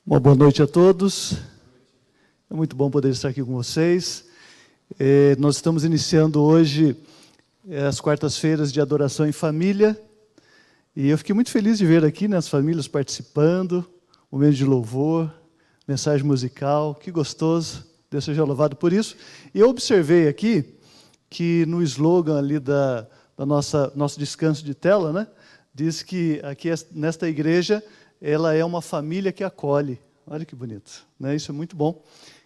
Uma boa noite a todos. É muito bom poder estar aqui com vocês. Nós estamos iniciando hoje as quartas-feiras de adoração em família. E eu fiquei muito feliz de ver aqui, as famílias participando, momento de louvor, mensagem musical, que gostoso. Deus seja louvado por isso. E eu observei aqui que no slogan ali da nosso descanso de tela, diz que aqui nesta igreja ela é uma família que acolhe. Olha que bonito, Isso é muito bom.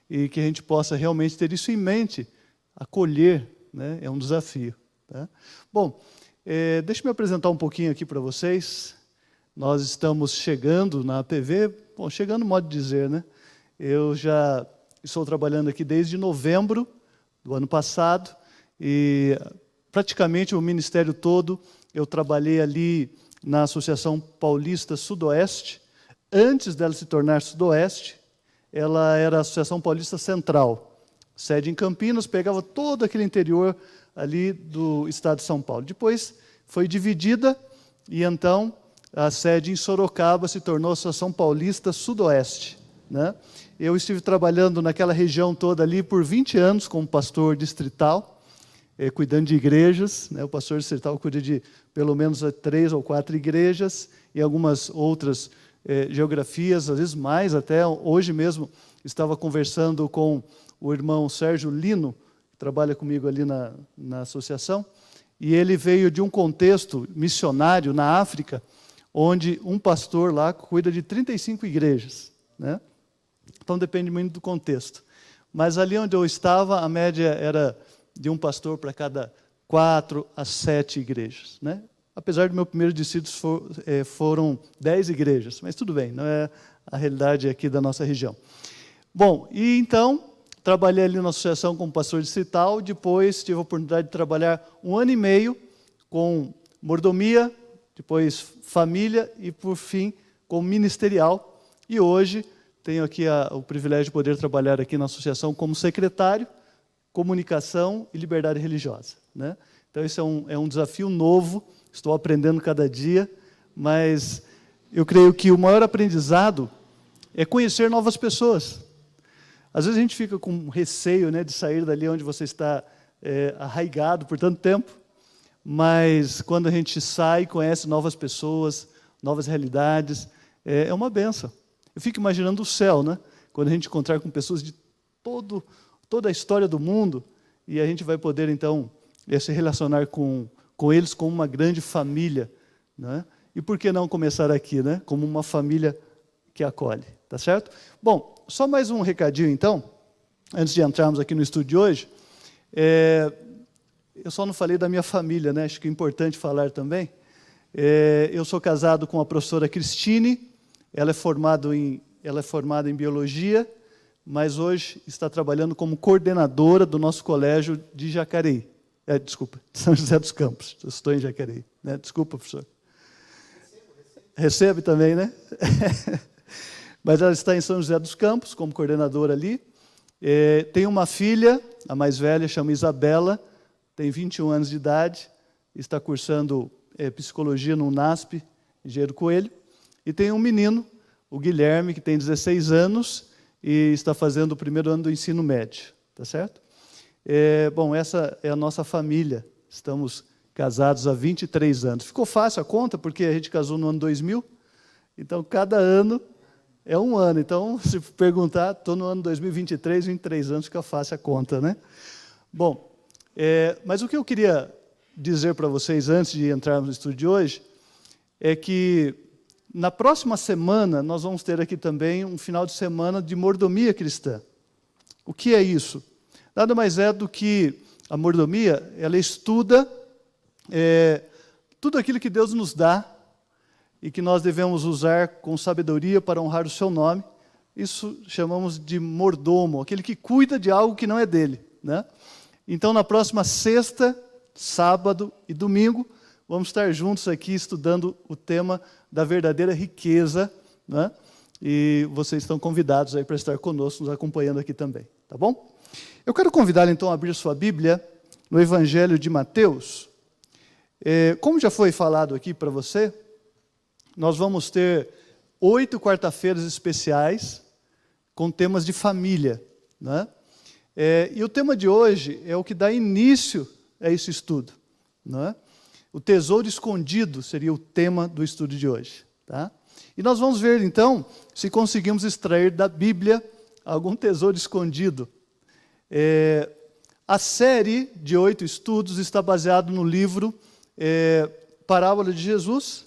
E que a gente possa realmente ter isso em mente, acolher, é um desafio. Tá? Bom, deixa eu me apresentar um pouquinho aqui para vocês. Nós estamos chegando na APV, chegando modo de dizer, Eu já estou trabalhando aqui desde novembro do ano passado, e praticamente o ministério todo eu trabalhei ali na Associação Paulista Sudoeste. Antes dela se tornar Sudoeste, ela era a Associação Paulista Central, sede em Campinas, pegava todo aquele interior ali do estado de São Paulo. Depois foi dividida e então a sede em Sorocaba se tornou a Associação Paulista Sudoeste. Eu estive trabalhando naquela região toda ali por 20 anos como pastor distrital, cuidando de igrejas. O pastor distrital cuida de pelo menos 3 ou 4 igrejas e algumas outras geografias, às vezes mais até. Hoje mesmo estava conversando com o irmão Sérgio Lino, que trabalha comigo ali na associação, e ele veio de um contexto missionário na África, onde um pastor lá cuida de 35 igrejas. Então depende muito do contexto. Mas ali onde eu estava, a média era de um pastor para cada 4 a 7 igrejas. Apesar do meu primeiro discípulo foram 10 igrejas, mas tudo bem, não é a realidade aqui da nossa região. Bom, e então, trabalhei ali na associação como pastor distrital, depois tive a oportunidade de trabalhar 1 ano e meio com mordomia, depois família e, por fim, como ministerial. E hoje tenho aqui o privilégio de poder trabalhar aqui na associação como secretário, comunicação e liberdade religiosa. Então, esse é um desafio novo, estou aprendendo cada dia, mas eu creio que o maior aprendizado é conhecer novas pessoas. Às vezes a gente fica com receio de sair dali onde você está arraigado por tanto tempo, mas quando a gente sai, conhece novas pessoas, novas realidades, é uma bênção. Eu fico imaginando o céu, quando a gente encontrar com pessoas de toda a história do mundo, e a gente vai poder, então, se relacionar com eles como uma grande família. E por que não começar aqui, como uma família que acolhe, tá certo? Bom, só mais um recadinho, então, antes de entrarmos aqui no estúdio de hoje. Eu só não falei da minha família, acho que é importante falar também. Eu sou casado com a professora Cristine, ela é formada em biologia, mas hoje está trabalhando como coordenadora do nosso colégio de Jacareí. Desculpa, São José dos Campos. Eu estou em Jacareí. Desculpa, professor. Recebe também, Mas ela está em São José dos Campos, como coordenadora ali. Tem uma filha, a mais velha, chama Isabela, tem 21 anos de idade, está cursando psicologia no UNASP, Engenheiro Coelho. E tem um menino, o Guilherme, que tem 16 anos e está fazendo o primeiro ano do ensino médio. Tá certo? Bom, essa é a nossa família. Estamos casados há 23 anos. Ficou fácil a conta, porque a gente casou no ano 2000. Então, cada ano é um ano. Então, se perguntar, estou no ano 2023, 23 anos, fica fácil a conta, Bom, mas o que eu queria dizer para vocês, antes de entrarmos no estúdio de hoje, é que na próxima semana nós vamos ter aqui também um final de semana de mordomia cristã. O que é isso? Nada mais é do que a mordomia, ela estuda tudo aquilo que Deus nos dá e que nós devemos usar com sabedoria para honrar o seu nome. Isso chamamos de mordomo, aquele que cuida de algo que não é dele. Então, na próxima sexta, sábado e domingo, vamos estar juntos aqui estudando o tema da verdadeira riqueza. E vocês estão convidados aí para estar conosco, nos acompanhando aqui também. Tá bom? Eu quero convidá-lo, então, a abrir sua Bíblia no Evangelho de Mateus. Como já foi falado aqui para você, nós vamos ter 8 quarta-feiras especiais com temas de família, né? E o tema de hoje é o que dá início a esse estudo, né? O tesouro escondido seria o tema do estudo de hoje, tá? E nós vamos ver, então, se conseguimos extrair da Bíblia algum tesouro escondido. A série de 8 estudos está baseada no livro Parábola de Jesus,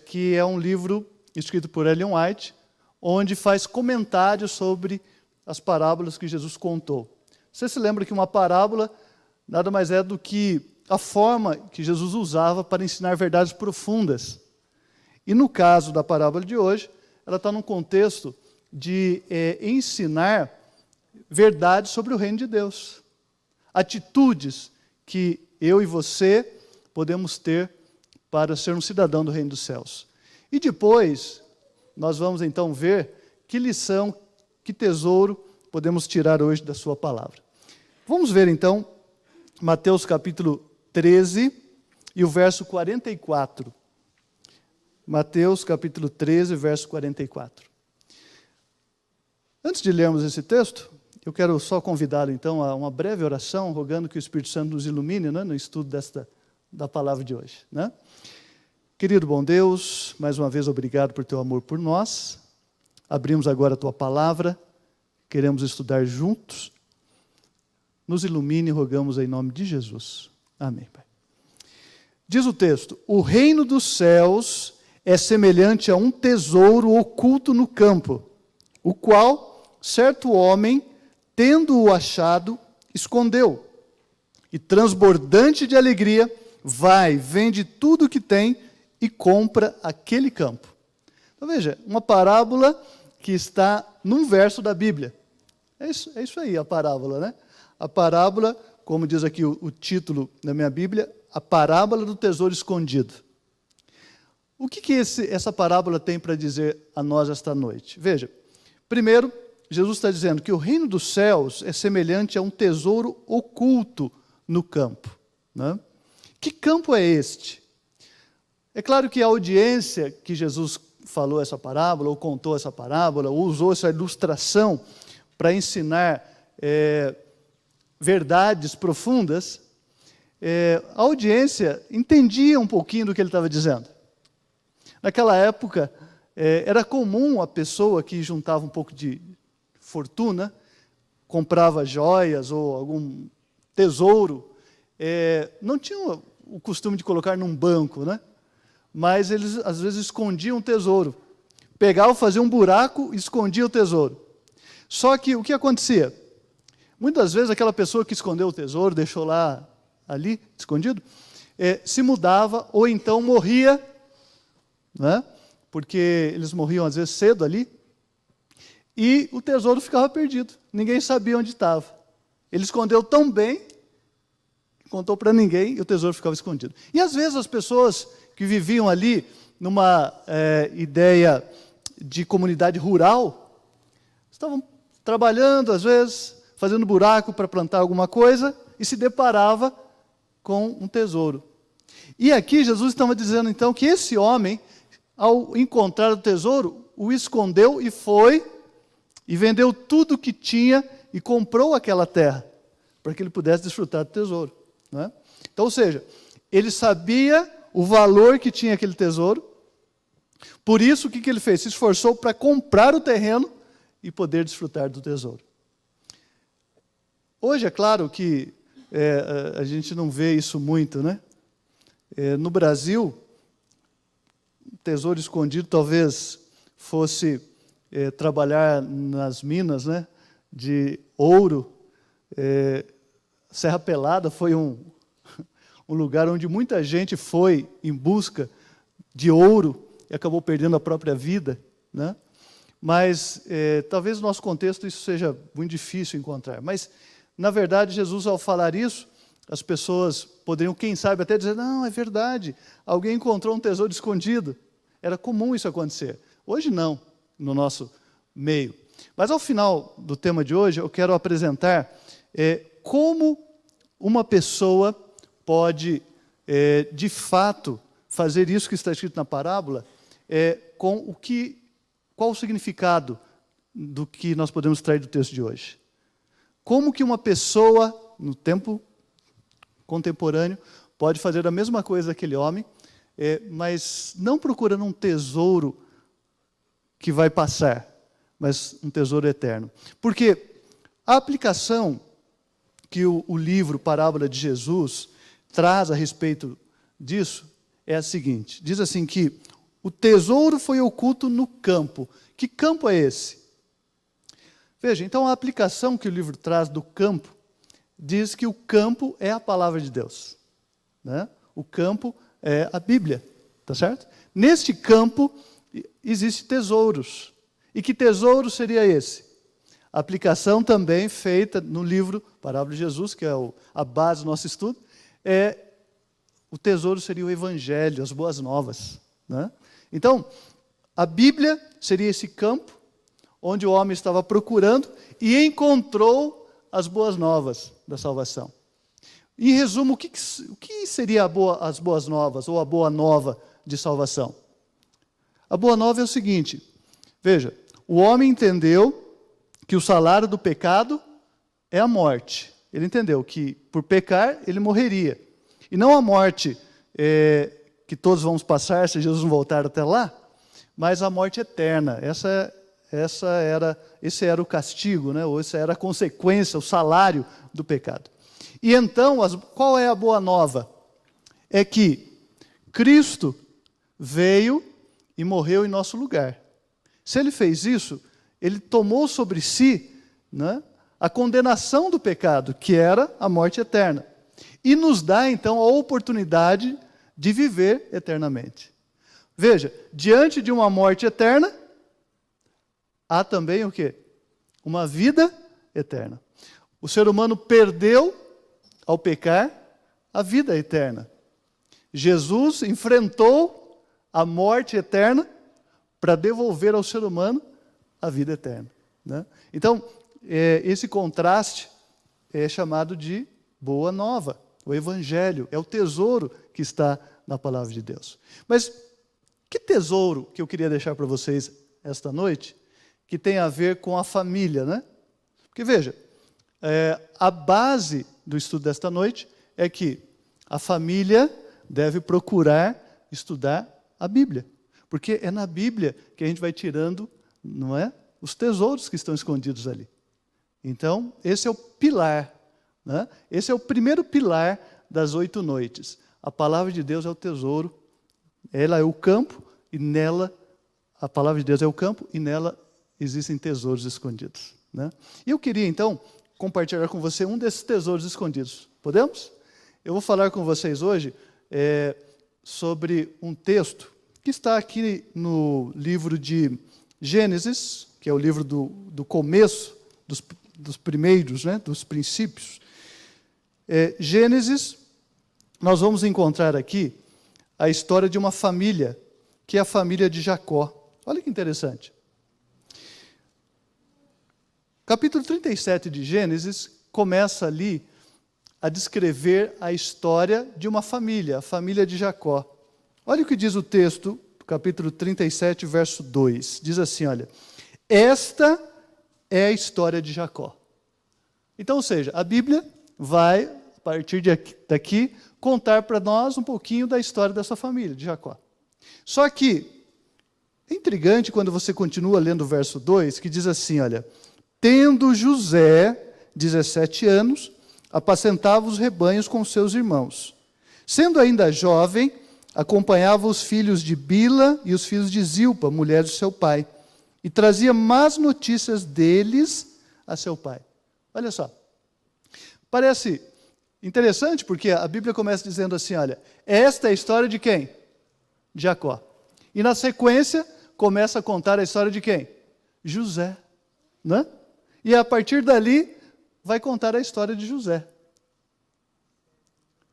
que é um livro escrito por Ellen White, onde faz comentários sobre as parábolas que Jesus contou. Você se lembra que uma parábola nada mais é do que a forma que Jesus usava para ensinar verdades profundas. E no caso da parábola de hoje, ela está num contexto de ensinar verdades sobre o reino de Deus. Atitudes que eu e você podemos ter para ser um cidadão do reino dos céus. E depois, nós vamos então ver que lição, que tesouro podemos tirar hoje da sua palavra. Vamos ver então Mateus capítulo 13 e o verso 44. Mateus capítulo 13, verso 44. Antes de lermos esse texto, eu quero só convidá-lo então a uma breve oração, rogando que o Espírito Santo nos ilumine, né, no estudo da palavra de hoje, né? Querido bom Deus, mais uma vez obrigado por teu amor por nós. Abrimos agora a tua palavra, queremos estudar juntos. Nos ilumine e rogamos em nome de Jesus. Amém, Pai. Diz o texto: o reino dos céus é semelhante a um tesouro oculto no campo, o qual certo homem, tendo-o achado, escondeu. E transbordante de alegria, vai, vende tudo o que tem e compra aquele campo. Então veja, uma parábola que está num verso da Bíblia. É isso aí, a parábola, né? A parábola, como diz aqui o título da minha Bíblia, a parábola do tesouro escondido. O que essa parábola tem para dizer a nós esta noite? Veja, primeiro, Jesus está dizendo que o reino dos céus é semelhante a um tesouro oculto no campo, né? Que campo é este? É claro que a audiência que Jesus falou essa parábola, ou contou essa parábola, ou usou essa ilustração para ensinar verdades profundas, a audiência entendia um pouquinho do que ele estava dizendo. Naquela época, era comum a pessoa que juntava um pouco de fortuna, comprava joias ou algum tesouro, não tinha o costume de colocar num banco, né? Mas eles às vezes escondiam o tesouro. Pegavam, faziam um buraco e escondiam o tesouro. Só que o que acontecia? Muitas vezes aquela pessoa que escondeu o tesouro, deixou lá, ali, escondido, se mudava ou então morria, né? Porque eles morriam às vezes cedo ali, e o tesouro ficava perdido. Ninguém sabia onde estava. Ele escondeu tão bem, contou para ninguém, e o tesouro ficava escondido. E às vezes as pessoas que viviam ali numa ideia de comunidade rural, estavam trabalhando às vezes, fazendo buraco para plantar alguma coisa, e se deparava com um tesouro. E aqui Jesus estava dizendo então que esse homem, ao encontrar o tesouro, o escondeu e foi, e vendeu tudo o que tinha e comprou aquela terra, para que ele pudesse desfrutar do tesouro, né? Então, ou seja, ele sabia o valor que tinha aquele tesouro, por isso o que ele fez? Se esforçou para comprar o terreno e poder desfrutar do tesouro. Hoje, é claro que a gente não vê isso muito, né? No Brasil, o tesouro escondido talvez fosse trabalhar nas minas, né, de ouro. Serra Pelada foi um lugar onde muita gente foi em busca de ouro e acabou perdendo a própria vida, né? Mas talvez no nosso contexto isso seja muito difícil encontrar. Mas, na verdade, Jesus, ao falar isso, as pessoas poderiam, quem sabe, até dizer: não, é verdade, alguém encontrou um tesouro escondido. Era comum isso acontecer. Hoje não, no nosso meio. Mas ao final do tema de hoje, eu quero apresentar como uma pessoa pode, de fato, fazer isso que está escrito na parábola, qual o significado do que nós podemos extrair do texto de hoje. Como que uma pessoa, no tempo contemporâneo, pode fazer a mesma coisa daquele homem, mas não procurando um tesouro que vai passar, mas um tesouro eterno. Porque a aplicação que o livro Parábola de Jesus traz a respeito disso é a seguinte: diz assim que o tesouro foi oculto no campo. Que campo é esse? Veja, então a aplicação que o livro traz do campo diz que o campo é a palavra de Deus, né? O campo é a Bíblia, tá certo? Neste campo existem tesouros. E que tesouro seria esse? A aplicação também feita no livro Parábola de Jesus, que é a base do nosso estudo, o tesouro seria o Evangelho, as boas novas, né? Então, a Bíblia seria esse campo onde o homem estava procurando e encontrou as boas novas da salvação. Em resumo, o que seria as boas novas, ou a boa nova de salvação? A boa nova é o seguinte: veja, o homem entendeu que o salário do pecado é a morte. Ele entendeu que, por pecar, ele morreria. E não a morte que todos vamos passar se Jesus não voltar até lá, mas a morte eterna. Esse era o castigo, né? Ou essa era a consequência, o salário do pecado. E então, qual é a boa nova? É que Cristo veio e morreu em nosso lugar. Se ele fez isso, ele tomou sobre si, né, a condenação do pecado, que era a morte eterna. E nos dá, então, a oportunidade de viver eternamente. Veja, diante de uma morte eterna, há também o quê? Uma vida eterna. O ser humano perdeu, ao pecar, a vida eterna. Jesus enfrentou a morte eterna para devolver ao ser humano a vida eterna, né? Então, esse contraste é chamado de boa nova. O Evangelho é o tesouro que está na palavra de Deus. Mas que tesouro que eu queria deixar para vocês esta noite, que tem a ver com a família, né? Porque, veja, a base do estudo desta noite é que a família deve procurar estudar a Bíblia. Porque é na Bíblia que a gente vai tirando, não é, os tesouros que estão escondidos ali. Então, esse é o pilar, né? Esse é o primeiro pilar das 8 noites. A palavra de Deus é o tesouro, ela é o campo, e nela, a palavra de Deus é o campo, e nela existem tesouros escondidos, né? E eu queria, então, compartilhar com você um desses tesouros escondidos. Podemos? Eu vou falar com vocês hoje sobre um texto que está aqui no livro de Gênesis, que é o livro do começo, dos primeiros, né, dos princípios. Gênesis, nós vamos encontrar aqui a história de uma família, que é a família de Jacó. Olha que interessante. Capítulo 37 de Gênesis começa ali a descrever a história de uma família, a família de Jacó. Olha o que diz o texto, capítulo 37, verso 2. Diz assim, olha: esta é a história de Jacó. Então, ou seja, a Bíblia vai, a partir daqui, contar para nós um pouquinho da história dessa família, de Jacó. Só que é intrigante quando você continua lendo o verso 2, que diz assim, olha: tendo José 17 anos, apacentava os rebanhos com seus irmãos. Sendo ainda jovem, acompanhava os filhos de Bila e os filhos de Zilpa, mulher de seu pai, e trazia más notícias deles a seu pai. Olha só. Parece interessante, porque a Bíblia começa dizendo assim, olha, esta é a história de quem? De Jacó. E na sequência, começa a contar a história de quem? José, né? E a partir dali, vai contar a história de José.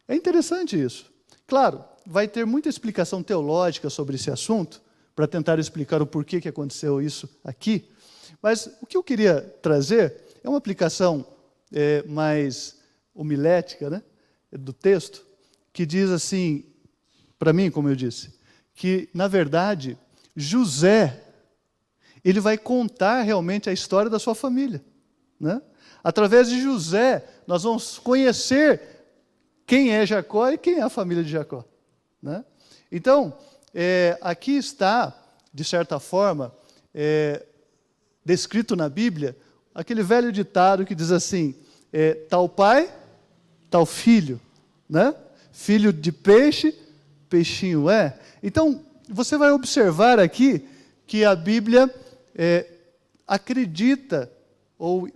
É interessante isso. Claro, vai ter muita explicação teológica sobre esse assunto, para tentar explicar o porquê que aconteceu isso aqui. Mas o que eu queria trazer é uma aplicação mais homilética, né, do texto, que diz assim, para mim, como eu disse, que, na verdade, José, ele vai contar realmente a história da sua família, né? Através de José, nós vamos conhecer quem é Jacó e quem é a família de Jacó, né? Então, aqui está, de certa forma, descrito na Bíblia, aquele velho ditado que diz assim, tal pai, tal filho, né? Filho de peixe, peixinho é. Então, você vai observar aqui que a Bíblia acredita ou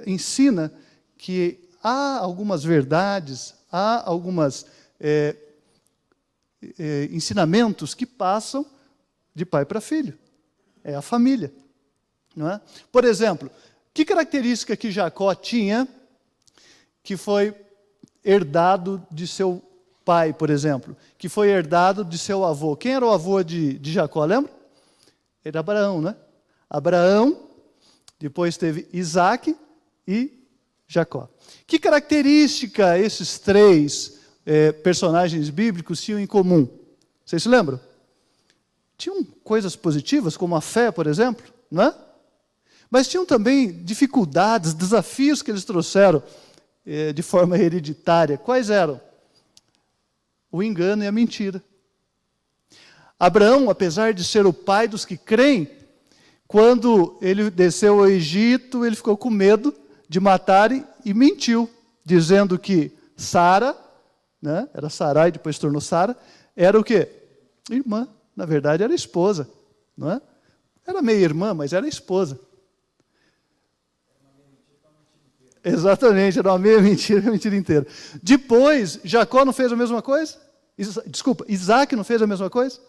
ensina que há algumas verdades, há algumas ensinamentos que passam de pai para filho. É a família, não é? Por exemplo, que característica que Jacó tinha que foi herdado de seu pai, por exemplo, que foi herdado de seu avô? Quem era o avô de Jacó, lembra? Era Abraão, né? Abraão, depois teve Isaac e Jacó. Que característica esses três personagens bíblicos tinham em comum? Vocês se lembram? Tinham coisas positivas, como a fé, por exemplo, não é? Mas tinham também dificuldades, desafios que eles trouxeram de forma hereditária. Quais eram? O engano e a mentira. Abraão, apesar de ser o pai dos que creem, quando ele desceu ao Egito, ele ficou com medo de matarem e mentiu, dizendo que Sara, né, era Sarai, depois se tornou Sara, era o quê? Irmã. Na verdade, era esposa, não é? Era meia irmã, mas era esposa. Exatamente, era uma meia mentira, a mentira inteira. Depois, Jacó não fez a mesma coisa? Desculpa, Isaac não fez a mesma coisa?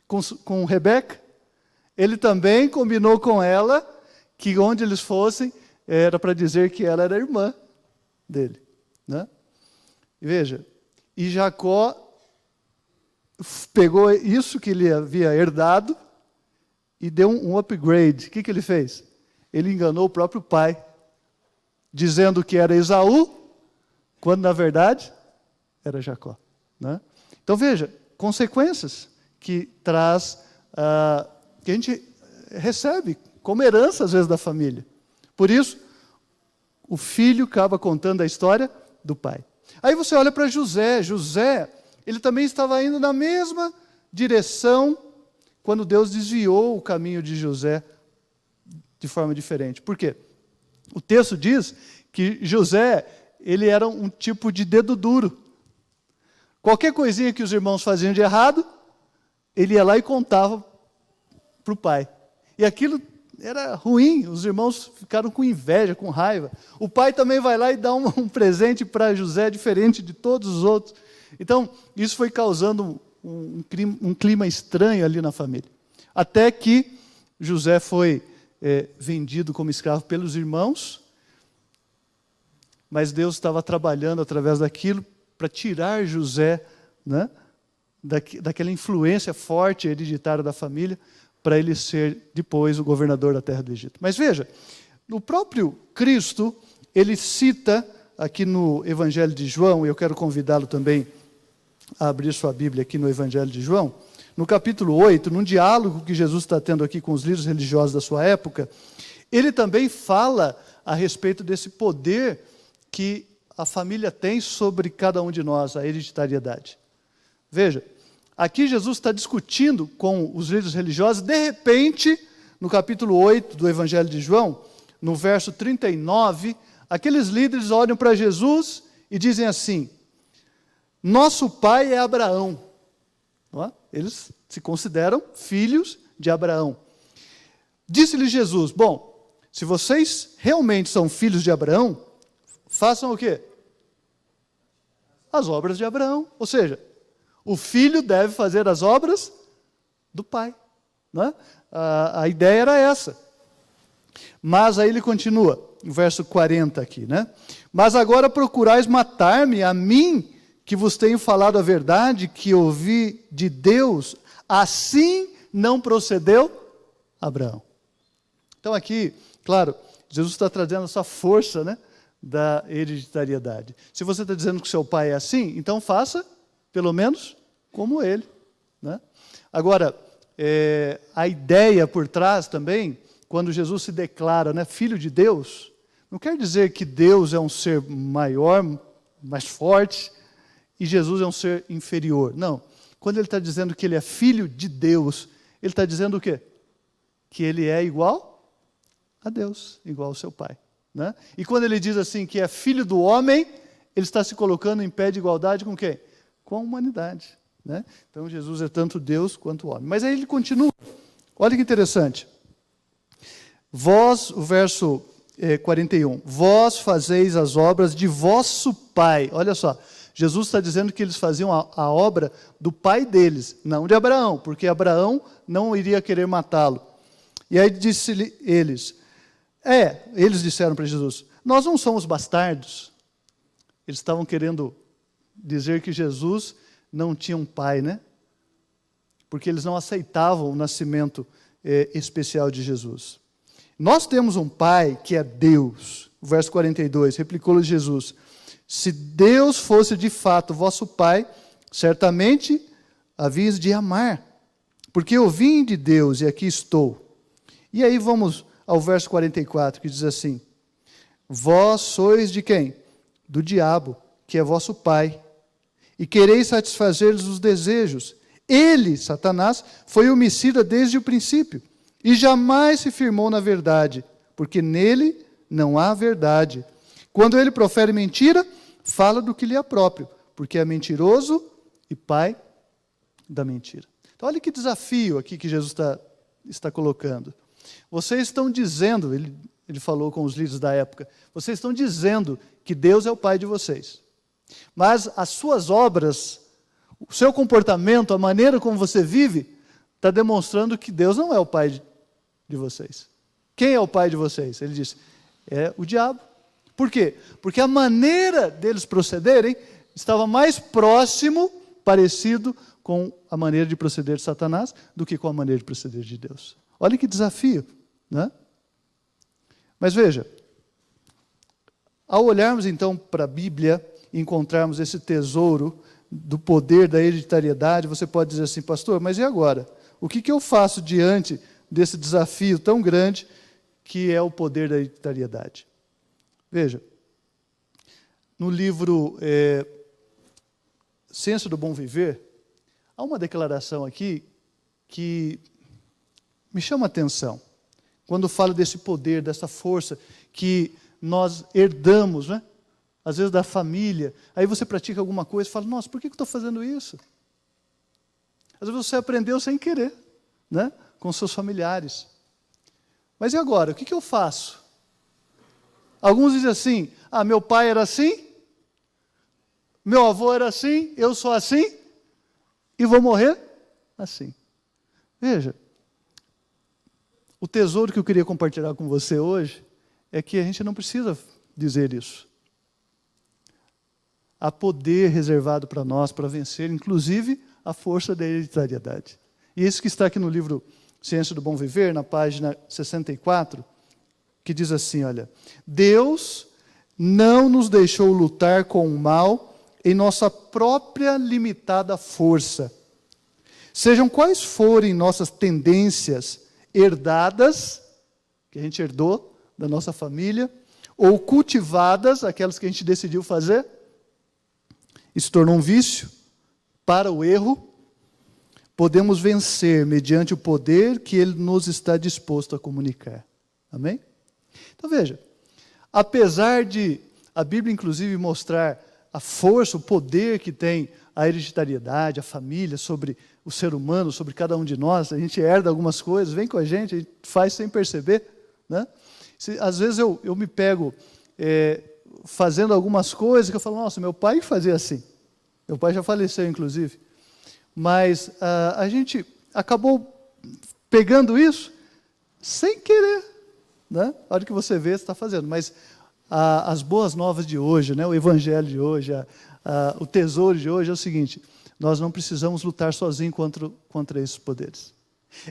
Com Rebeca? Ele também combinou com ela que onde eles fossem, era para dizer que ela era irmã dele, né? E veja, e Jacó pegou isso que ele havia herdado e deu um upgrade. O que ele fez? Ele enganou o próprio pai, dizendo que era Esaú, quando na verdade era Jacó, né? Então veja, consequências que traz, que a gente recebe como herança às vezes da família. Por isso, o filho acaba contando a história do pai. Aí você olha para José. José, ele também estava indo na mesma direção quando Deus desviou o caminho de José de forma diferente. Por quê? O texto diz que José, ele era um tipo de dedo duro. Qualquer coisinha que os irmãos faziam de errado, ele ia lá e contava para o pai. E aquilo era ruim, os irmãos ficaram com inveja, com raiva. O pai também vai lá e dá um presente para José diferente de todos os outros. Então, isso foi causando um clima estranho ali na família. Até que José foi vendido como escravo pelos irmãos, mas Deus estava trabalhando através daquilo para tirar José, né, daquela influência forte hereditária da família, para ele ser depois o governador da terra do Egito. Mas veja, o próprio Cristo, ele cita aqui no Evangelho de João, e eu quero convidá-lo também a abrir sua Bíblia aqui no Evangelho de João, no capítulo 8, num diálogo que Jesus está tendo aqui com os líderes religiosos da sua época, ele também fala a respeito desse poder que a família tem sobre cada um de nós, a hereditariedade. Veja, aqui Jesus está discutindo com os líderes religiosos, de repente, no capítulo 8 do Evangelho de João, no verso 39, aqueles líderes olham para Jesus e dizem assim: nosso pai é Abraão. Não é? Eles se consideram filhos de Abraão. Disse-lhe Jesus: bom, se vocês realmente são filhos de Abraão, façam o quê? As obras de Abraão. Ou seja, o filho deve fazer as obras do pai. Não é? A ideia era essa. Mas aí ele continua, no verso 40 aqui, né? Mas agora procurais matar-me, a mim, que vos tenho falado a verdade, que ouvi de Deus, assim não procedeu Abraão. Então aqui, claro, Jesus está trazendo essa força, né, da hereditariedade. Se você está dizendo que seu pai é assim, então faça, pelo menos, como ele, né? Agora, a ideia por trás também, quando Jesus se declara, né, filho de Deus, não quer dizer que Deus é um ser maior, mais forte, e Jesus é um ser inferior. Não. Quando ele está dizendo que ele é filho de Deus, ele está dizendo o quê? Que ele é igual a Deus, igual ao seu Pai. Né? E quando ele diz assim que é filho do homem, ele está se colocando em pé de igualdade com quem? Com a humanidade. Né? Então Jesus é tanto Deus quanto homem. Mas aí ele continua. Olha que interessante. Vós, o verso 41, vós fazeis as obras de vosso Pai. Olha só, Jesus está dizendo que eles faziam a obra do pai deles, não de Abraão, porque Abraão não iria querer matá-lo. E aí disse eles disseram para Jesus, nós não somos bastardos. Eles estavam querendo dizer que Jesus não tinha um pai, né? Porque eles não aceitavam o nascimento especial de Jesus. Nós temos um pai que é Deus. O verso 42, replicou-lhe Jesus, se Deus fosse de fato vosso pai, certamente havíeis de amar, porque eu vim de Deus e aqui estou. E aí vamos ao verso 44, que diz assim, vós sois de quem? Do diabo, que é vosso pai, e quereis satisfazer-lhes os desejos. Ele, Satanás, foi homicida desde o princípio, e jamais se firmou na verdade, porque nele não há verdade. Quando ele profere mentira, fala do que lhe é próprio, porque é mentiroso e pai da mentira. Então, olha que desafio aqui que Jesus está colocando. Vocês estão dizendo, ele falou com os líderes da época, vocês estão dizendo que Deus é o pai de vocês. Mas as suas obras, o seu comportamento, a maneira como você vive, está demonstrando que Deus não é o pai de vocês. Quem é o pai de vocês? Ele disse, é o diabo. Por quê? Porque a maneira deles procederem estava mais próximo, parecido com a maneira de proceder de Satanás, do que com a maneira de proceder de Deus. Olha que desafio, né? Mas veja, ao olharmos então para a Bíblia e encontrarmos esse tesouro do poder da hereditariedade, você pode dizer assim, pastor, mas e agora? O que eu faço diante desse desafio tão grande que é o poder da hereditariedade? Veja, no livro Ciência do Bom Viver, há uma declaração aqui que me chama a atenção, quando fala desse poder, dessa força que nós herdamos, né? Às vezes da família, aí você pratica alguma coisa e fala, nossa, por que eu estou fazendo isso? Às vezes você aprendeu sem querer, né? Com seus familiares. Mas e agora, o que eu faço? Alguns dizem assim, meu pai era assim, meu avô era assim, eu sou assim, e vou morrer assim. Veja, o tesouro que eu queria compartilhar com você hoje é que a gente não precisa dizer isso. Há poder reservado para nós para vencer, inclusive, a força da hereditariedade. E isso que está aqui no livro Ciência do Bom Viver, na página 64, que diz assim, olha, Deus não nos deixou lutar com o mal em nossa própria limitada força. Sejam quais forem nossas tendências herdadas, que a gente herdou da nossa família, ou cultivadas, aquelas que a gente decidiu fazer, e se tornou um vício para o erro, podemos vencer mediante o poder que Ele nos está disposto a comunicar. Amém? Então veja, apesar de a Bíblia inclusive mostrar a força, o poder que tem a hereditariedade, a família, sobre o ser humano, sobre cada um de nós, a gente herda algumas coisas, vem com a gente faz sem perceber, né? Às vezes eu me pego fazendo algumas coisas que eu falo, nossa, meu pai fazia assim. Meu pai já faleceu, inclusive. Mas a gente acabou pegando isso sem querer, né? A hora que você vê, você está fazendo. Mas as boas novas de hoje, né? O evangelho de hoje, o tesouro de hoje é o seguinte, nós não precisamos lutar sozinhos contra esses poderes.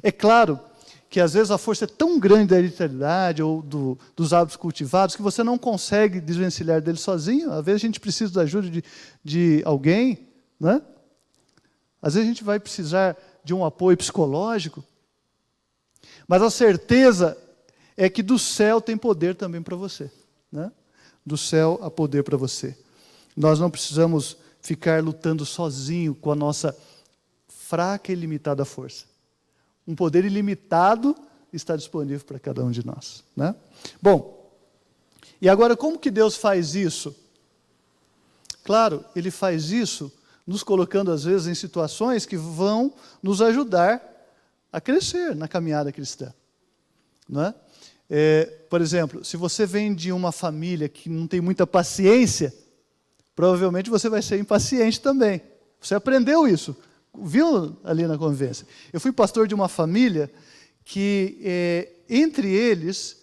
É claro que às vezes a força é tão grande da hereditariedade ou dos hábitos cultivados que você não consegue desvencilhar dele sozinho. Às vezes a gente precisa da ajuda de alguém, né? Às vezes a gente vai precisar de um apoio psicológico, mas a certeza é que do céu tem poder também para você, né? Do céu há poder para você. Nós não precisamos ficar lutando sozinho com a nossa fraca e limitada força. Um poder ilimitado está disponível para cada um de nós, né? Bom, e agora como que Deus faz isso? Claro, Ele faz isso nos colocando às vezes em situações que vão nos ajudar a crescer na caminhada cristã, não é? Por exemplo, se você vem de uma família que não tem muita paciência, provavelmente você vai ser impaciente também. Você aprendeu isso, viu ali na convivência. Eu fui pastor de uma família que, entre eles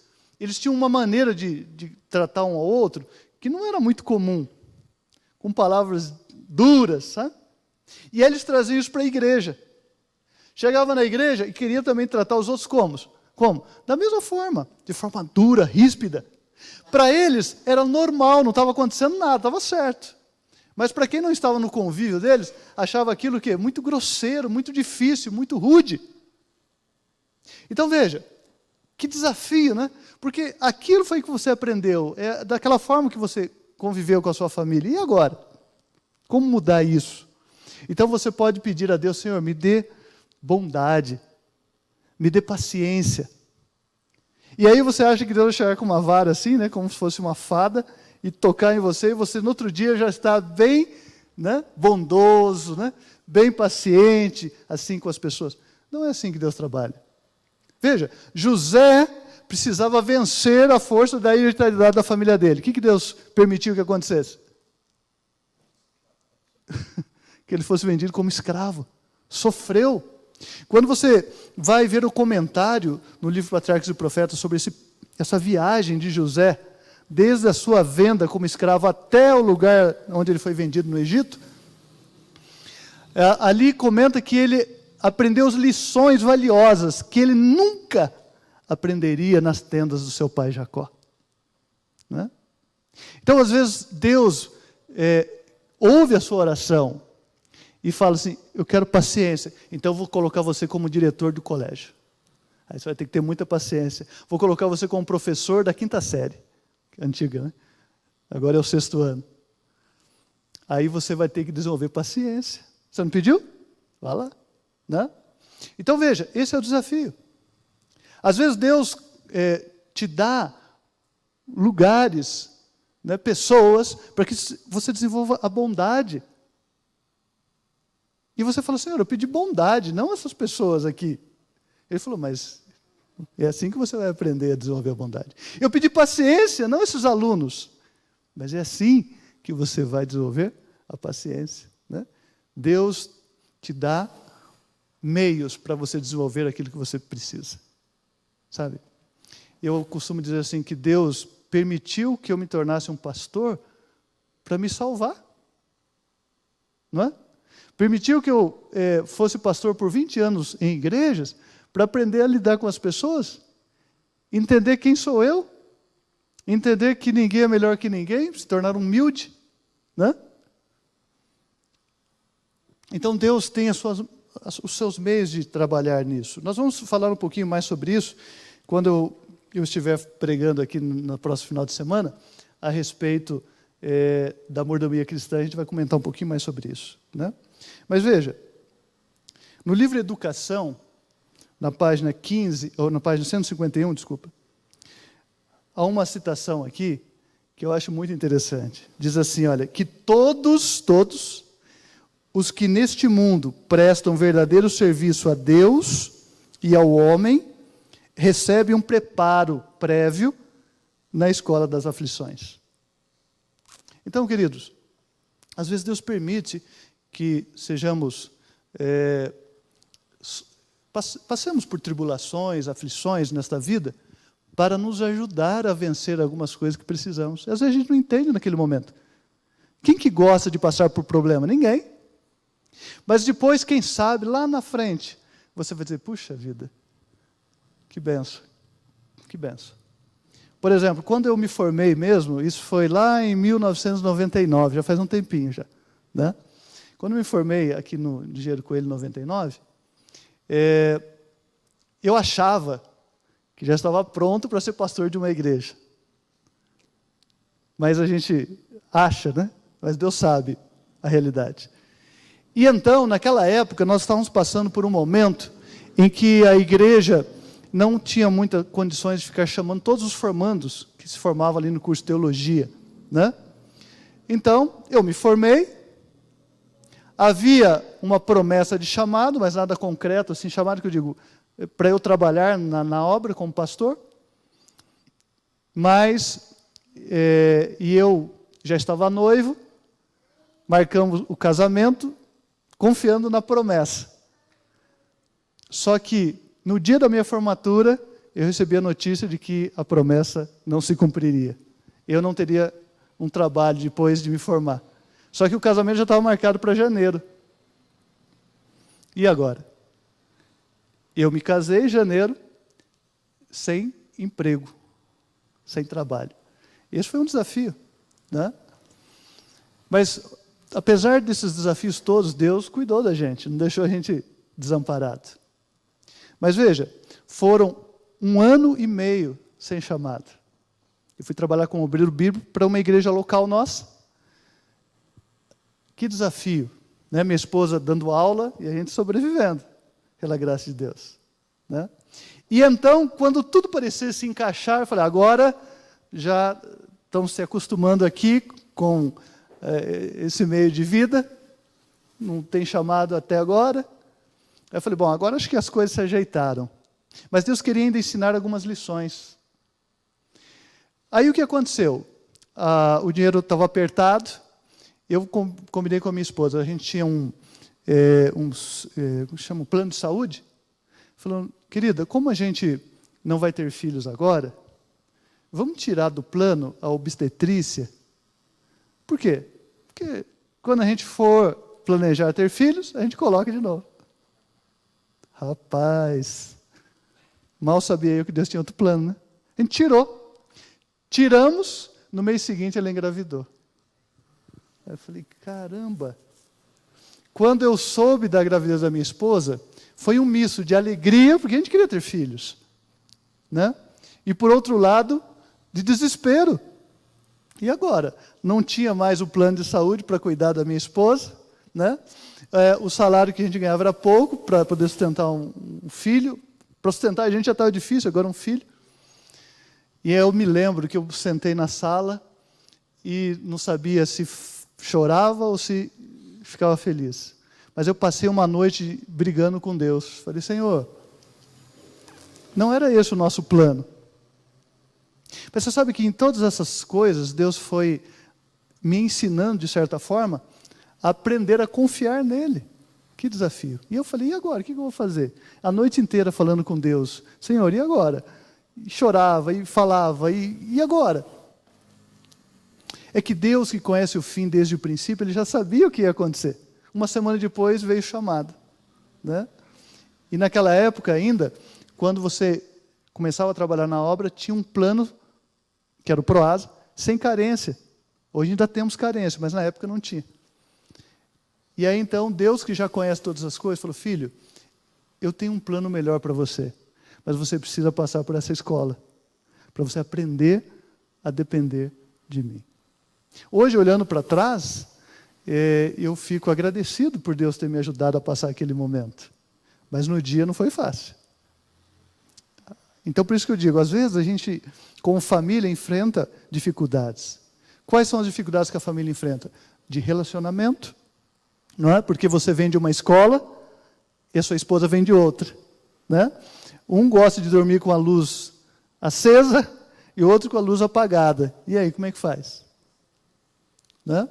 tinham uma maneira de tratar um ao outro que não era muito comum, com palavras duras, sabe? E eles traziam isso para a igreja. Chegava na igreja e queria também tratar os outros como? Da mesma forma, de forma dura, ríspida. Para eles era normal, não estava acontecendo nada, estava certo. Mas para quem não estava no convívio deles, achava aquilo o quê? Muito grosseiro, muito difícil, muito rude. Então veja, que desafio, né? Porque aquilo foi que você aprendeu, é daquela forma que você conviveu com a sua família. E agora? Como mudar isso? Então você pode pedir a Deus, Senhor, me dê bondade, me dê paciência. E aí você acha que Deus vai chegar com uma vara assim, né, como se fosse uma fada, e tocar em você, e você no outro dia já está bem, né, bondoso, né, bem paciente, assim com as pessoas. Não é assim que Deus trabalha. Veja, José precisava vencer a força da irritabilidade da família dele. O que Deus permitiu que acontecesse? Que ele fosse vendido como escravo. Sofreu. Quando você vai ver o comentário no livro Patriarcas e Profetas sobre essa viagem de José, desde a sua venda como escravo até o lugar onde ele foi vendido no Egito, ali comenta que ele aprendeu as lições valiosas que ele nunca aprenderia nas tendas do seu pai Jacó. Né? Então, às vezes, Deus ouve a sua oração e fala assim, eu quero paciência, então eu vou colocar você como diretor do colégio. Aí você vai ter que ter muita paciência. Vou colocar você como professor da 5ª série, antiga, né? Agora é o 6º ano. Aí você vai ter que desenvolver paciência. Você não pediu? Vá lá. Né? Então veja, esse é o desafio. Às vezes Deus te dá lugares, né, pessoas, para que você desenvolva a bondade. E você fala, Senhor, eu pedi bondade, não essas pessoas aqui. Ele falou, mas é assim que você vai aprender a desenvolver a bondade. Eu pedi paciência, não esses alunos. Mas é assim que você vai desenvolver a paciência. Né? Deus te dá meios para você desenvolver aquilo que você precisa. Sabe? Eu costumo dizer assim, que Deus permitiu que eu me tornasse um pastor para me salvar. Não é? Permitiu que eu fosse pastor por 20 anos em igrejas para aprender a lidar com as pessoas, entender quem sou eu, entender que ninguém é melhor que ninguém, se tornar humilde. Né? Então Deus tem os seus meios de trabalhar nisso. Nós vamos falar um pouquinho mais sobre isso quando eu estiver pregando aqui no próximo final de semana a respeito da mordomia cristã. A gente vai comentar um pouquinho mais sobre isso. Né? Mas veja, no livro Educação, na página 15, ou na página 151, desculpa, há uma citação aqui que eu acho muito interessante. Diz assim, olha, que todos os que neste mundo prestam verdadeiro serviço a Deus e ao homem, recebem um preparo prévio na escola das aflições. Então, queridos, às vezes Deus permite que sejamos, passemos por tribulações, aflições nesta vida, para nos ajudar a vencer algumas coisas que precisamos. Às vezes a gente não entende naquele momento. Quem que gosta de passar por problema? Ninguém. Mas depois, quem sabe, lá na frente, você vai dizer, puxa vida, que benção, que benção. Por exemplo, quando eu me formei mesmo, isso foi lá em 1999, já faz um tempinho já, né? Quando eu me formei aqui no Engenheiro Coelho em 99, Eu achava que já estava pronto para ser pastor de uma igreja. Mas a gente acha, né? Mas Deus sabe a realidade. E então, naquela época, nós estávamos passando por um momento em que a igreja não tinha muitas condições de ficar chamando todos os formandos que se formavam ali no curso de teologia, né? Então, eu me formei, havia uma promessa de chamado, mas nada concreto, assim, chamado que eu digo, para eu trabalhar na obra como pastor, mas, e eu já estava noivo, marcamos o casamento, confiando na promessa. Só que, no dia da minha formatura, eu recebi a notícia de que a promessa não se cumpriria. Eu não teria um trabalho depois de me formar. Só que o casamento já estava marcado para janeiro. E agora? Eu me casei em janeiro, sem emprego, sem trabalho. Esse foi um desafio, né? Mas, apesar desses desafios todos, Deus cuidou da gente, não deixou a gente desamparado. Mas veja, foram 1 ano e meio sem chamado. Eu fui trabalhar como obreiro bíblico para uma igreja local nossa. Que desafio, né? Minha esposa dando aula e a gente sobrevivendo, pela graça de Deus, né? E então, quando tudo parecia se encaixar, eu falei, agora já estamos se acostumando aqui com esse meio de vida, não tem chamado até agora. Aí eu falei, bom, agora acho que as coisas se ajeitaram. Mas Deus queria ainda ensinar algumas lições. Aí o que aconteceu? O dinheiro estava apertado, eu combinei com a minha esposa, a gente tinha como chama, um plano de saúde, falando, querida, como a gente não vai ter filhos agora, vamos tirar do plano a obstetrícia. Por quê? Porque quando a gente for planejar ter filhos, a gente coloca de novo. Rapaz, mal sabia eu que Deus tinha outro plano, né? A gente tirou. Tiramos, no mês seguinte ela engravidou. Aí eu falei, caramba. Quando eu soube da gravidez da minha esposa, foi um misto de alegria, porque a gente queria ter filhos, né? E por outro lado, de desespero. E agora? Não tinha mais o plano de saúde para cuidar da minha esposa, né? O salário que a gente ganhava era pouco para poder sustentar um filho. Para sustentar a gente já estava difícil, agora um filho. E eu me lembro que eu sentei na sala e não sabia se chorava ou se ficava feliz. Mas eu passei uma noite brigando com Deus. Falei, Senhor, não era esse o nosso plano. Mas você sabe que em todas essas coisas, Deus foi me ensinando, de certa forma, a aprender a confiar nele. Que desafio. E eu falei, e agora? O que eu vou fazer? A noite inteira falando com Deus. Senhor, e agora? E chorava, e falava, e agora? É que Deus, que conhece o fim desde o princípio, Ele já sabia o que ia acontecer. Uma semana depois veio o chamado, né? E naquela época ainda, quando você começava a trabalhar na obra, tinha um plano, que era o PROASA, sem carência. Hoje ainda temos carência, mas na época não tinha. E aí então, Deus, que já conhece todas as coisas, falou, filho, eu tenho um plano melhor para você, mas você precisa passar por essa escola, para você aprender a depender de mim. Hoje, olhando para trás, eu fico agradecido por Deus ter me ajudado a passar aquele momento. Mas no dia não foi fácil. Então, por isso que eu digo, às vezes a gente, como família, enfrenta dificuldades. Quais são as dificuldades que a família enfrenta? De relacionamento, não é? Porque você vem de uma escola e a sua esposa vem de outra, né? Um gosta de dormir com a luz acesa e o outro com a luz apagada. E aí, como é que faz? Né?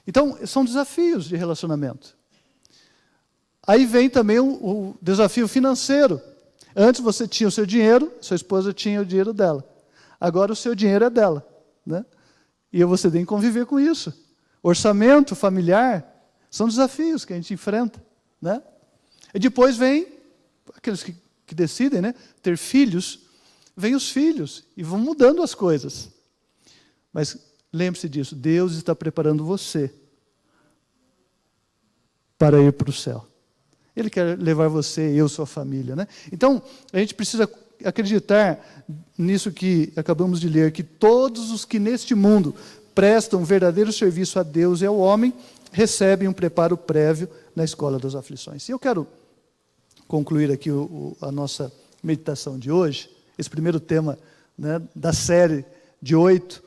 Então, são desafios de relacionamento. Aí vem também o desafio financeiro. Antes você tinha o seu dinheiro, sua esposa tinha o dinheiro dela. Agora o seu dinheiro é dela, né? E você tem que conviver com isso. Orçamento familiar são desafios que a gente enfrenta, né? E depois vem aqueles que decidem, né, ter filhos, vem os filhos e vão mudando as coisas. Mas lembre-se disso, Deus está preparando você para ir para o céu. Ele quer levar você, eu, sua família, né? Então, a gente precisa acreditar nisso que acabamos de ler, que todos os que neste mundo prestam verdadeiro serviço a Deus e ao homem, recebem um preparo prévio na escola das aflições. E eu quero concluir aqui a nossa meditação de hoje, esse primeiro tema, né, da série de 8,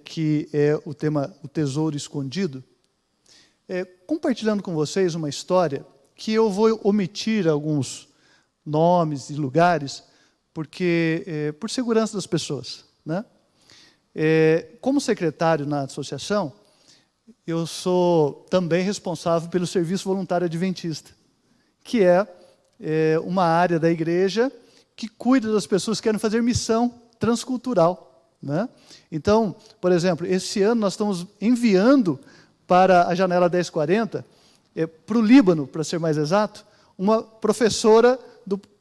que é o tema O Tesouro Escondido, compartilhando com vocês uma história que eu vou omitir alguns nomes e lugares, porque por segurança das pessoas, né? Como secretário na associação, eu sou também responsável pelo Serviço Voluntário Adventista, que é uma área da igreja que cuida das pessoas que querem fazer missão transcultural, né? Então, por exemplo, esse ano nós estamos enviando para a janela 1040, para o Líbano, para ser mais exato, uma professora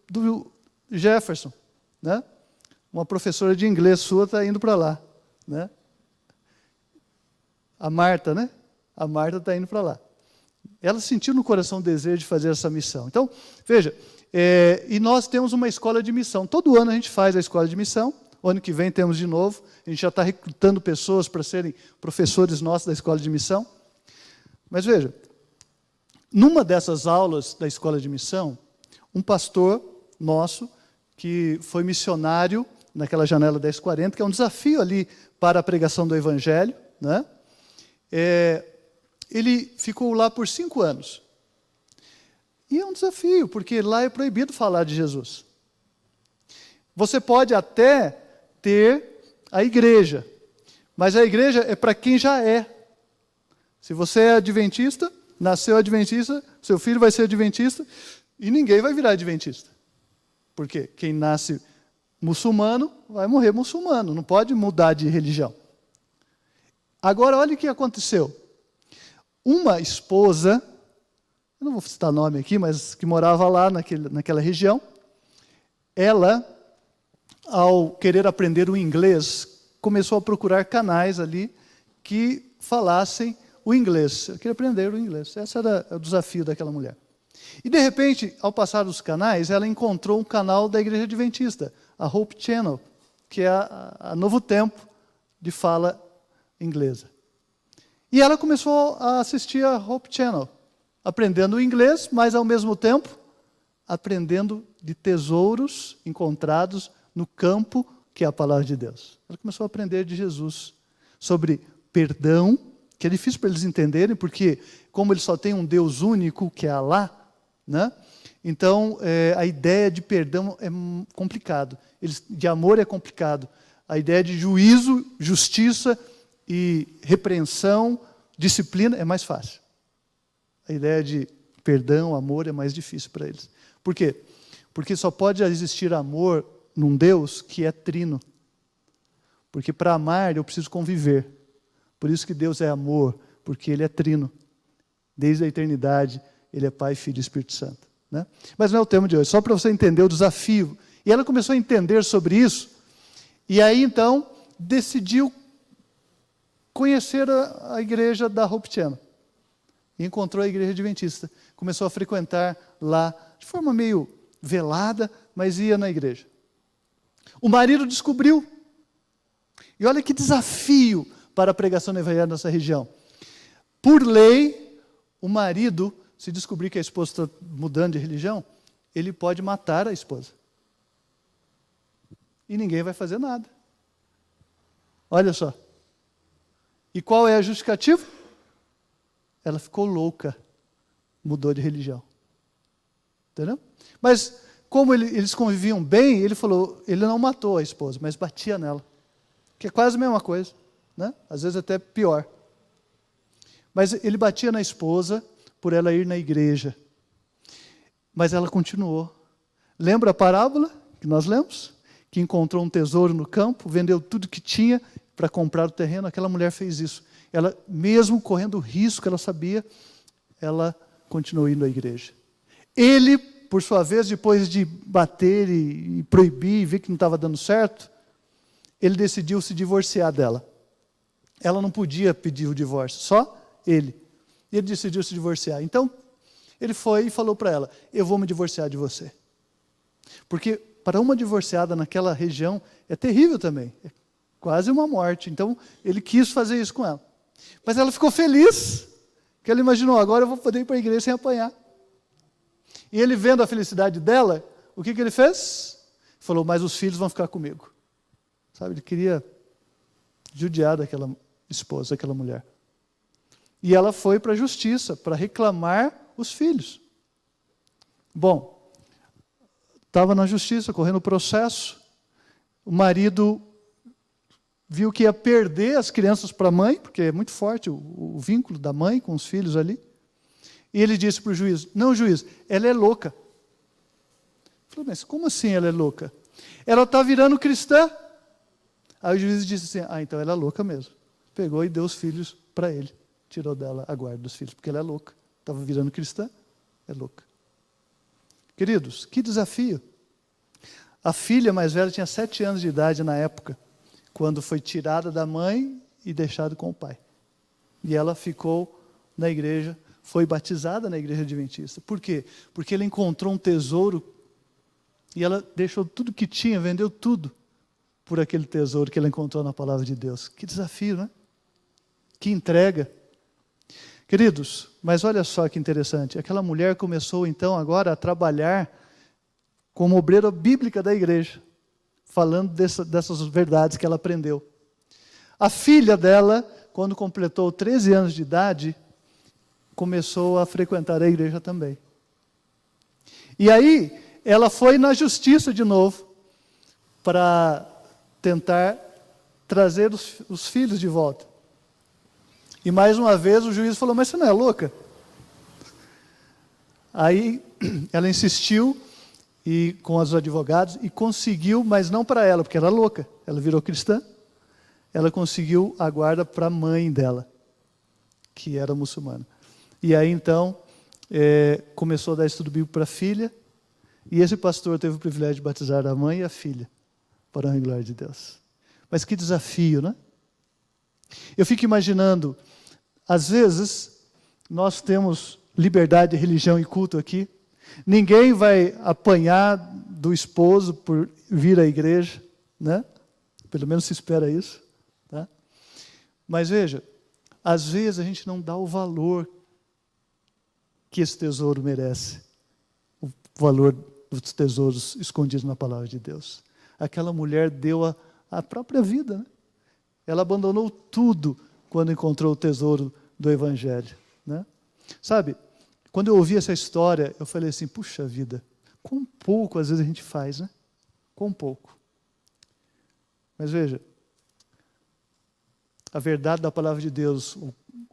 do Jefferson, né? Uma professora de inglês sua está indo para lá, né? A Marta, né? A Marta está indo para lá. Ela sentiu no coração o desejo de fazer essa missão. Então, veja, e nós temos uma escola de missão. Todo ano a gente faz a escola de missão. O ano que vem temos de novo. A gente já está recrutando pessoas para serem professores nossos da escola de missão. Mas veja, numa dessas aulas da escola de missão, um pastor nosso, que foi missionário naquela janela 1040, que é um desafio ali para a pregação do Evangelho, né? Ele ficou lá por 5 anos. E é um desafio, porque lá é proibido falar de Jesus. Você pode até ter a igreja, mas a igreja é para quem já é. Se você é adventista, nasceu adventista, seu filho vai ser adventista, e ninguém vai virar adventista. Porque quem nasce muçulmano vai morrer muçulmano, não pode mudar de religião. Agora, olha o que aconteceu. Uma esposa, eu não vou citar nome aqui, mas que morava lá naquela região, ela, ao querer aprender o inglês, começou a procurar canais ali que falassem o inglês. Eu queria aprender o inglês. Esse era o desafio daquela mulher. E, de repente, ao passar dos canais, ela encontrou um canal da Igreja Adventista, a Hope Channel, que é a Novo Tempo de fala inglesa. E ela começou a assistir a Hope Channel, aprendendo o inglês, mas, ao mesmo tempo, aprendendo de tesouros encontrados no campo, que é a palavra de Deus. Ela começou a aprender de Jesus, sobre perdão, que é difícil para eles entenderem, porque como eles só têm um Deus único, que é Alá, né? Então, a ideia de perdão é complicado, de amor é complicado. A ideia de juízo, justiça e repreensão, disciplina é mais fácil. A ideia de perdão, amor é mais difícil para eles. Por quê? Porque só pode existir amor num Deus que é trino. Porque para amar eu preciso conviver. Por isso que Deus é amor, porque Ele é trino. Desde a eternidade, Ele é Pai, Filho e Espírito Santo, né? Mas não é o tema de hoje, só para você entender o desafio. E ela começou a entender sobre isso, e aí então decidiu conhecer a igreja da Hope Channel. E encontrou a igreja adventista. Começou a frequentar lá, de forma meio velada, mas ia na igreja. O marido descobriu. E olha que desafio para a pregação do evangelho nessa região. Por lei, o marido, se descobrir que a esposa está mudando de religião, ele pode matar a esposa. E ninguém vai fazer nada. Olha só. E qual é a justificativa? Ela ficou louca, mudou de religião. Entendeu? Mas, como eles conviviam bem, ele falou, ele não matou a esposa, mas batia nela. Que é quase a mesma coisa, né? Às vezes até pior. Mas ele batia na esposa por ela ir na igreja. Mas ela continuou. Lembra a parábola que nós lemos? Que encontrou um tesouro no campo, vendeu tudo que tinha para comprar o terreno. Aquela mulher fez isso. Ela, mesmo correndo o risco, ela sabia, ela continuou indo à igreja. Ele, por sua vez, depois de bater e proibir, e ver que não estava dando certo, ele decidiu se divorciar dela. Ela não podia pedir o divórcio, só ele. E ele decidiu se divorciar. Então, Ele foi e falou para ela, eu vou me divorciar de você. Porque para uma divorciada naquela região é terrível também, é quase uma morte. Então, ele quis fazer isso com ela. Mas ela ficou feliz, que ela imaginou, agora eu vou poder ir para a igreja sem apanhar. E ele, vendo a felicidade dela, o que ele fez? Falou, mas os filhos vão ficar comigo. Sabe, ele queria judiar daquela esposa, daquela mulher. E ela foi para a justiça, para reclamar os filhos. Bom, estava na justiça, correndo o processo, o marido viu que ia perder as crianças para a mãe, porque é muito forte o vínculo da mãe com os filhos ali. E ele disse para o juiz, não, juiz, ela é louca. Falei, mas como assim ela é louca? Ela está virando cristã. Aí o juiz disse assim, então ela é louca mesmo. Pegou e deu os filhos para ele. Tirou dela a guarda dos filhos, porque ela é louca. Estava virando cristã, é louca. Queridos, que desafio. A filha mais velha tinha 7 anos de idade na época, quando foi tirada da mãe e deixada com o pai. E ela ficou na igreja, foi batizada na igreja adventista. Por quê? Porque ela encontrou um tesouro e ela deixou tudo que tinha, vendeu tudo por aquele tesouro que ela encontrou na palavra de Deus. Que desafio, né? Que entrega. Queridos, mas olha só que interessante. Aquela mulher começou então agora a trabalhar como obreira bíblica da igreja, falando dessas verdades que ela aprendeu. A filha dela, quando completou 13 anos de idade, começou a frequentar a igreja também. E aí, ela foi na justiça de novo, para tentar trazer os filhos de volta. E mais uma vez o juiz falou, mas você não é louca? Aí ela insistiu com os advogados e conseguiu, mas não para ela, porque era louca. Ela virou cristã. Ela conseguiu a guarda para a mãe dela, que era muçulmana. E aí então começou a dar estudo bíblico para a filha. E esse pastor teve o privilégio de batizar a mãe e a filha, para a honra e glória de Deus. Mas que desafio, né? Eu fico imaginando, às vezes, nós temos liberdade de religião e culto aqui. Ninguém vai apanhar do esposo por vir à igreja, né? Pelo menos se espera isso. Tá? Mas veja, às vezes a gente não dá o valor que esse tesouro merece. O valor dos tesouros escondidos na palavra de Deus. Aquela mulher deu a própria vida, né? Ela abandonou tudo quando encontrou o tesouro do Evangelho, né? Sabe, quando eu ouvi essa história, eu falei assim, puxa vida, quão pouco às vezes a gente faz, né? Quão pouco. Mas veja, a verdade da palavra de Deus,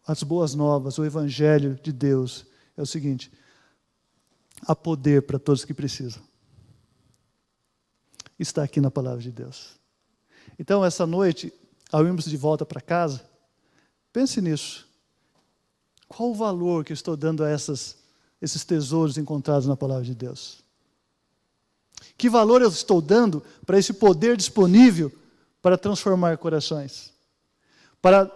as boas novas, o Evangelho de Deus, é o seguinte, há poder para todos que precisam. Está aqui na palavra de Deus. Então, essa noite, ao irmos de volta para casa, pense nisso. Qual o valor que eu estou dando a esses tesouros encontrados na palavra de Deus? Que valor eu estou dando para esse poder disponível para transformar corações? Para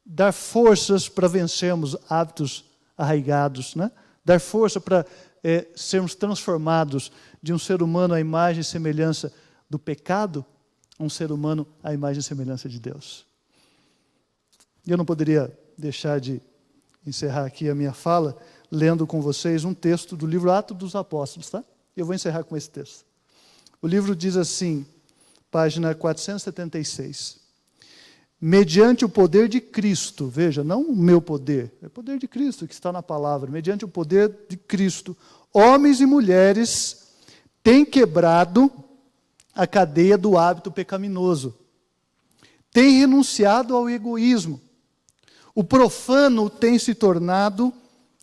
dar forças para vencermos hábitos arraigados, né? Dar força para sermos transformados de um ser humano à imagem e semelhança do pecado, a um ser humano à imagem e semelhança de Deus. E eu não poderia deixar de encerrar aqui a minha fala lendo com vocês um texto do livro Atos dos Apóstolos, tá? Eu vou encerrar com esse texto. O livro diz assim, página 476. Mediante o poder de Cristo, veja, não o meu poder, é o poder de Cristo que está na palavra, mediante o poder de Cristo, homens e mulheres têm quebrado a cadeia do hábito pecaminoso, têm renunciado ao egoísmo, o profano tem se tornado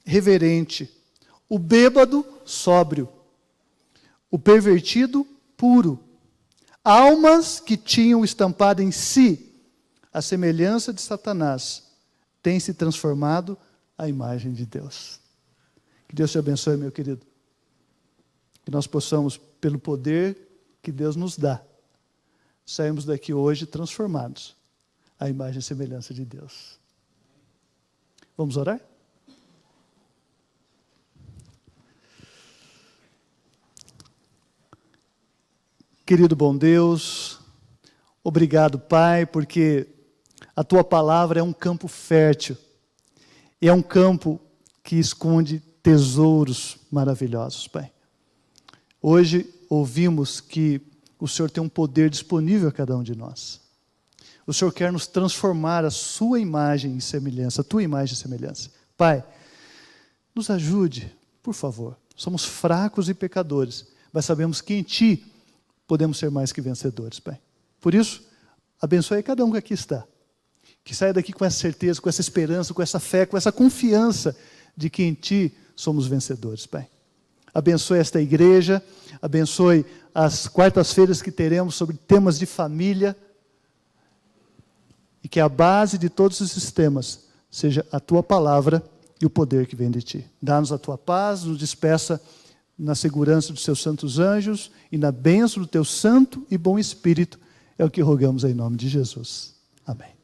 reverente, o bêbado sóbrio, o pervertido puro, almas que tinham estampado em si a semelhança de Satanás, têm se transformado à imagem de Deus. Que Deus te abençoe, meu querido. Que nós possamos, pelo poder que Deus nos dá, sairmos daqui hoje transformados à imagem e semelhança de Deus. Vamos orar? querido bom Deus, obrigado, Pai, porque a Tua palavra é um campo fértil, e é um campo que esconde tesouros maravilhosos, Pai. Hoje ouvimos que o Senhor tem um poder disponível a cada um de nós. O Senhor quer nos transformar a sua imagem e semelhança, a tua imagem e semelhança. Pai, nos ajude, por favor. Somos fracos e pecadores, mas sabemos que em Ti podemos ser mais que vencedores, Pai. Por isso, abençoe cada um que aqui está. Que saia daqui com essa certeza, com essa esperança, com essa fé, com essa confiança de que em Ti somos vencedores, Pai. Abençoe esta igreja, abençoe as quartas-feiras que teremos sobre temas de família, e que a base de todos esses temas seja a Tua palavra e o poder que vem de Ti. Dá-nos a Tua paz, nos despeça na segurança dos Seus santos anjos e na bênção do Teu santo e bom Espírito, é o que rogamos em nome de Jesus. Amém.